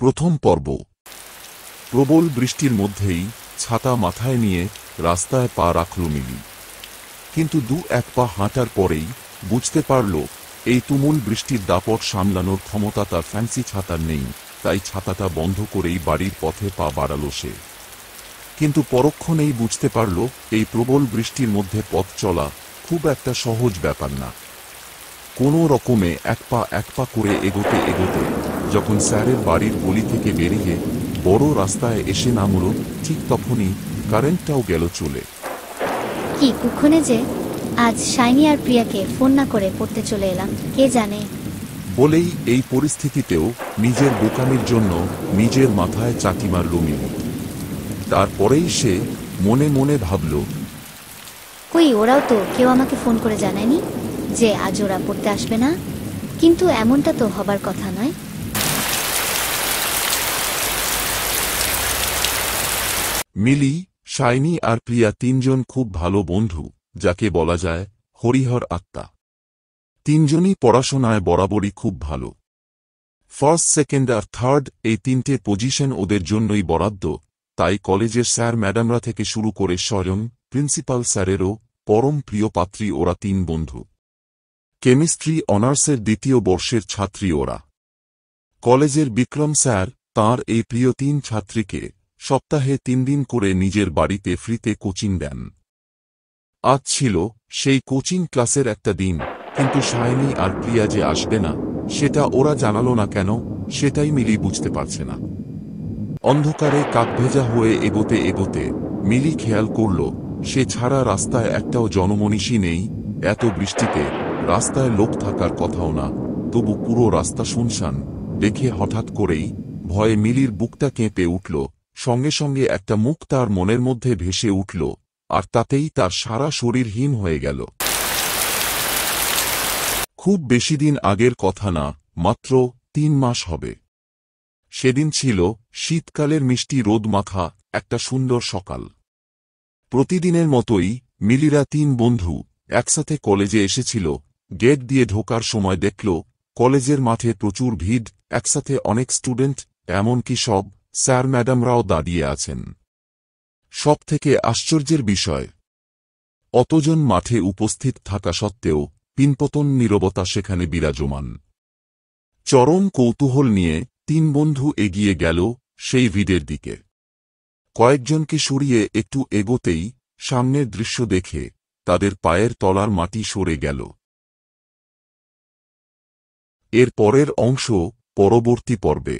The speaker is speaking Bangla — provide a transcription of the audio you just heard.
প্রথম পর্ব। প্রবল বৃষ্টির মধ্যেই ছাতা মাথায় নিয়ে রাস্তায় পা রাখল মিলি। কিন্তু এক পা হাঁটার পরেই বুঝতে পারল এই তুমুল বৃষ্টির দাপট সামলানোর ক্ষমতা তার ফ্যান্সি ছাতার নেই। তাই ছাতাটা বন্ধ করেই বাড়ির পথে পা বাড়াল সে। কিন্তু পরক্ষণেই বুঝতে পারল এই প্রবল বৃষ্টির মধ্যে পথ চলা খুব একটা সহজ ব্যাপার না। কোনো রকমে এক পা করে এগোতে এগোতে যখন স্যারের বাড়ির গলি থেকে বেরিয়ে বড় রাস্তায় এসে নামল, ঠিক তখনই কারেন্টটাও গেল চলে। কি কুক্ষণে যে আজ শাইনি আর প্রিয়াকে ফোন না করে পড়তে চলে এলাম, কে জানে। বলেই এই পরিস্থিতিতেও নিজের বোকামির জন্য নিজের মাথায় চাটি মারল মিলি। তারপরেই সে মনে মনে ভাবল, কই ওরাও তো কেউ আমাকে ফোন করে জানায়নি যে আজ ওরা পড়তে আসবে না। কিন্তু এমনটা তো হবার কথা নয়। মিলি, শাইনি আর প্রিয়া তিনজন খুব ভালো বন্ধু, যাকে বলা যায় হরিহর আত্মা। তিনজনই পড়াশোনায় বরাবরই খুব ভালো। ফার্স্ট, সেকেন্ড আর থার্ড এই তিনটে পজিশন ওদের জন্যই বরাদ্দ। তাই কলেজের স্যার ম্যাডামরা থেকে শুরু করে স্বয়ং প্রিন্সিপাল স্যারেরও পরম প্রিয় পাত্রী ওরা তিন বন্ধু। কেমিস্ট্রি অনার্সের দ্বিতীয় বর্ষের ছাত্রী ওরা। কলেজের বিক্রম স্যার তাঁর এই প্রিয় তিন ছাত্রীকে সপ্তাহে 3 দিন করে নিজের বাড়িতে ফ্রিতে কোচিং দেন। আজ ছিল সেই কোচিং ক্লাসের একটা দিন, কিন্তু শাইনি আর প্রিয়া যে আসবে না সেটা ওরা জানালো না কেন, সেটাই মিলি বুঝতে পারছে না। অন্ধকারে কাকভেজা হয়ে এগোতে এগোতে মিলি খেয়াল করল সে ছাড়া রাস্তায় একটাও জনমনীষী নেই। এত বৃষ্টিতে রাস্তায় লোক থাকার কথাও না, তবু পুরো রাস্তা শুনশান দেখে হঠাৎ করেই ভয়ে মিলির বুকটা কেঁপে উঠল। সঙ্গে সঙ্গে একটা মুখ তার মনের মধ্যে ভেসে উঠল, আর তাতেই তার সারা শরীর হিম হয়ে গেল। খুব বেশিদিন আগের কথা না, মাত্র 3 মাস হবে। সেদিন ছিল শীতকালের মিষ্টি রোদ মাখা একটা সুন্দর সকাল। প্রতিদিনের মতোই মিলিরা 3 বন্ধু একসাথে কলেজে এসেছিল। গেট দিয়ে ঢোকার সময় দেখল কলেজের মাঠে প্রচুর ভিড়, একসাথে অনেক স্টুডেন্ট, এমনকি সব স্যার ম্যাডামরাও দাঁড়িয়ে আছেন। সবথেকে আশ্চর্যের বিষয়, অতজন মাঠে উপস্থিত থাকা সত্ত্বেও পিনপতন নীরবতা সেখানে বিরাজমান। চরম কৌতূহল নিয়ে 3 বন্ধু এগিয়ে গেল সেই ভিড়ের দিকে। কয়েকজনকে সরিয়ে একটু এগোতেই সামনের দৃশ্য দেখে তাদের পায়ের তলার মাটি সরে গেল। এর পরের অংশ পরবর্তী পর্বে।